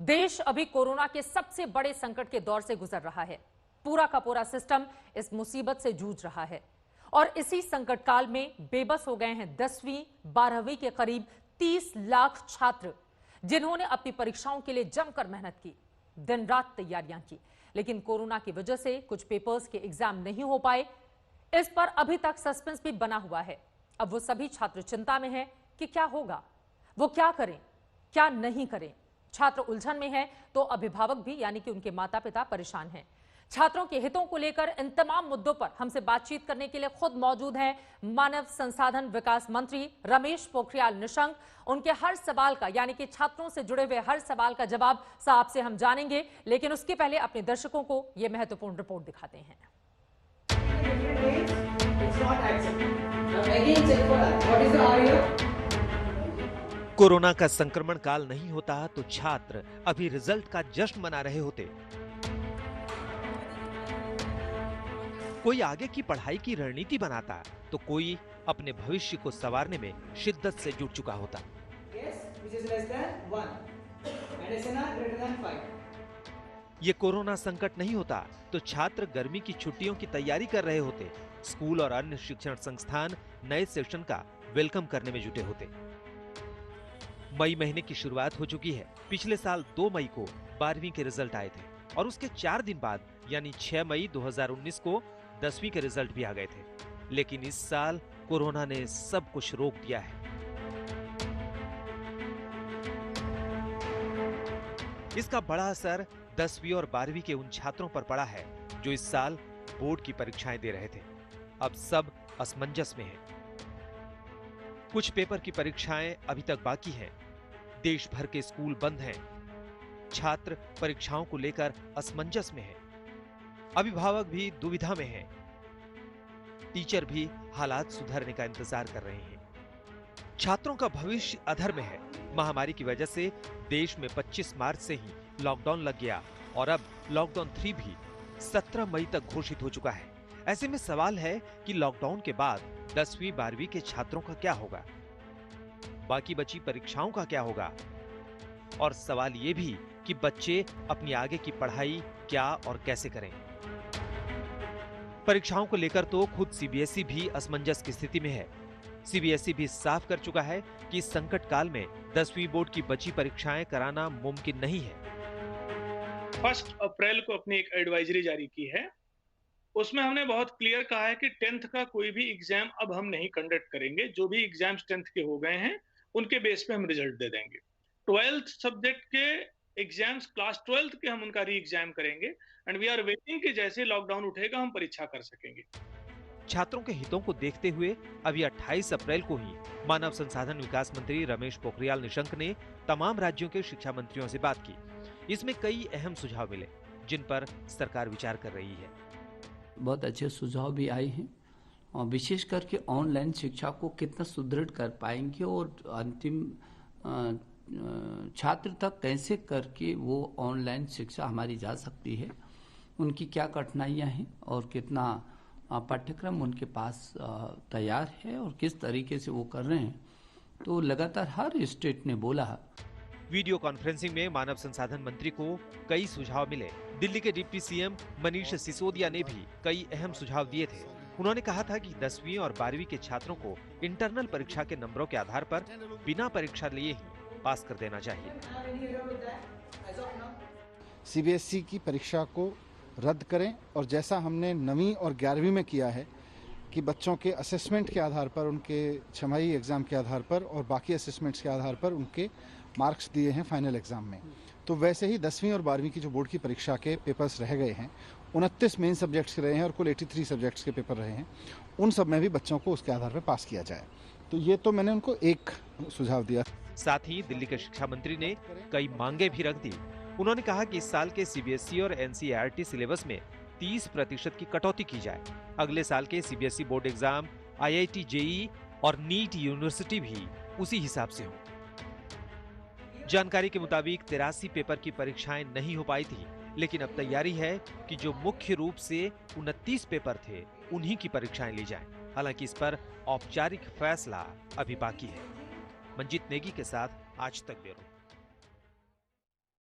देश अभी कोरोना के सबसे बड़े संकट के दौर से गुजर रहा है। पूरा का पूरा सिस्टम इस मुसीबत से जूझ रहा है और इसी संकट काल में बेबस हो गए हैं 10वीं 12वीं के करीब 30 लाख छात्र, जिन्होंने अपनी परीक्षाओं के लिए जमकर मेहनत की, दिन रात तैयारियां की, लेकिन कोरोना की वजह से कुछ पेपर्स के एग्जाम नहीं हो पाए। इस पर अभी तक सस्पेंस भी बना हुआ है। अब वो सभी छात्र चिंता में हैं कि क्या होगा, वो क्या करें, क्या नहीं करें। छात्र उलझन में है तो अभिभावक भी यानी कि उनके माता पिता परेशान हैं। छात्रों के हितों को लेकर इन तमाम मुद्दों पर हमसे बातचीत करने के लिए खुद मौजूद हैं मानव संसाधन विकास मंत्री रमेश पोखरियाल निशंक। उनके हर सवाल का यानी कि छात्रों से जुड़े हुए हर सवाल का जवाब साहब से हम जानेंगे, लेकिन उसके पहले अपने दर्शकों को यह महत्वपूर्ण रिपोर्ट दिखाते हैं। कोरोना का संक्रमण काल नहीं होता तो छात्र अभी रिजल्ट का जश्न मना रहे होते। कोई आगे की पढ़ाई की रणनीति बनाता तो कोई अपने भविष्य को संवारने में शिद्दत से जुट चुका होता। ये कोरोना संकट नहीं होता तो छात्र गर्मी की छुट्टियों की तैयारी कर रहे होते। स्कूल और अन्य शिक्षण संस्थान नए सेशन का वेलकम करने में जुटे होते। मई महीने की शुरुआत हो चुकी है। पिछले साल 2 मई को 12वीं के रिजल्ट आए थे और उसके 4 दिन बाद यानी 6 मई 2019 को 10वीं के रिजल्ट भी आ गए थे। लेकिन इस साल कोरोना ने सब कुछ रोक दिया है। इसका बड़ा असर 10वीं और 12वीं के उन छात्रों पर पड़ा है जो इस साल बोर्ड की परीक्षाएं दे रहे थे। अब सब असमंजस में हैं। कुछ पेपर की परीक्षाएं अभी तक बाकी हैं। देश भर के स्कूल बंद हैं। छात्र परीक्षाओं को लेकर असमंजस में हैं। अभिभावक भी दुविधा में हैं। टीचर भी हालात सुधरने का इंतजार कर रहे हैं। छात्रों का भविष्य अधर में है। महामारी की वजह से देश में 25 मार्च से ही लॉकडाउन लग गया और अब लॉकडाउन 3 भी 17 मई तक घोषित हो चुका है। ऐसे में सवाल है कि लॉकडाउन के बाद 10वीं 12वीं के छात्रों का क्या होगा, बाकी बची परीक्षाओं का क्या होगा, और सवाल यह भी कि बच्चे अपनी आगे की पढ़ाई क्या और कैसे करें। परीक्षाओं को लेकर तो खुद सीबीएसई भी असमंजस की स्थिति में है। सीबीएसई भी साफ कर चुका है कि इस संकट काल में 10वीं बोर्ड की बची परीक्षाएं कराना मुमकिन नहीं है। 1 अप्रैल को अपनी एक एडवाइजरी जारी की है। उसमें हमने बहुत क्लियर कहा है कि 10th का कोई भी एग्जाम अब हम नहीं कंडक्ट करेंगे। जो भी एग्जाम्स 10th के हो गए हैं उनके बेस पे हम रिजल्ट दे देंगे। 12th सब्जेक्ट के एग्जाम्स क्लास 12th के हम उनका री एग्जाम करेंगे एंड वी आर वेटिंग कि जैसे लॉकडाउन उठेगा हम परीक्षा कर सकेंगे। छात्रों के हितों को देखते हुए अभी 28 अप्रैल को ही मानव संसाधन विकास मंत्री रमेश पोखरियाल निशंक ने तमाम राज्यों के शिक्षा मंत्रियों से बात की। इसमें कई अहम सुझाव मिले जिन पर सरकार विचार कर रही है। बहुत अच्छे सुझाव भी आए हैं और विशेष करके ऑनलाइन शिक्षा को कितना सुदृढ़ कर पाएंगे और अंतिम छात्र तक कैसे करके वो ऑनलाइन शिक्षा हमारी जा सकती है, उनकी क्या कठिनाइयां हैं और कितना पाठ्यक्रम उनके पास तैयार है और किस तरीके से वो कर रहे हैं। तो लगातार हर स्टेट ने बोला। वीडियो कॉन्फ्रेंसिंग में मानव संसाधन मंत्री को कई सुझाव मिले। दिल्ली के डिप्टी सीएम मनीष सिसोदिया ने भी कई अहम सुझाव दिए थे। उन्होंने कहा था कि 10वीं और 12वीं के छात्रों को इंटरनल परीक्षा के नंबरों के आधार पर बिना परीक्षा लिए ही पास कर देना चाहिए। सीबीएसई की परीक्षा को रद्द करें और जैसा हमने 9वीं और 11वीं में किया है कि बच्चों के असेसमेंट के आधार पर, उनके छमाही एग्जाम के आधार पर और बाकी असेसमेंट्स के आधार पर उनके मार्क्स दिए हैं फाइनल एग्जाम में, तो वैसे ही 10वीं और 12वीं की जो बोर्ड की परीक्षा के पेपर्स रह गए हैं, 29 मेन सब्जेक्ट्स के रहे हैं और कुल 83 सब्जेक्ट्स के पेपर रहे हैं, उन सब में भी बच्चों को उसके आधार पर पास किया जाए। तो ये तो मैंने उनको एक सुझाव दिया। साथ ही दिल्ली के शिक्षा मंत्री ने कई मांगे भी रख दी। उन्होंने कहा कि इस साल के सीबीएसई और एनसीईआरटी सिलेबस में 30% की कटौती की जाए। अगले साल के CBSE board exam, IIT JEE और नीट यूनिवर्सिटी भी उसी हिसाब से हो। जानकारी के मुताबिक 83 पेपर की परीक्षाएं नहीं हो पाई थी, लेकिन अब तैयारी है कि जो मुख्य रूप से 29 पेपर थे उन्हीं की परीक्षाएं ली जाएं। हालांकि इस पर औपचारिक फैसला अभी बाकी है। मंजीत नेगी के साथ आज तक ब्यूरो।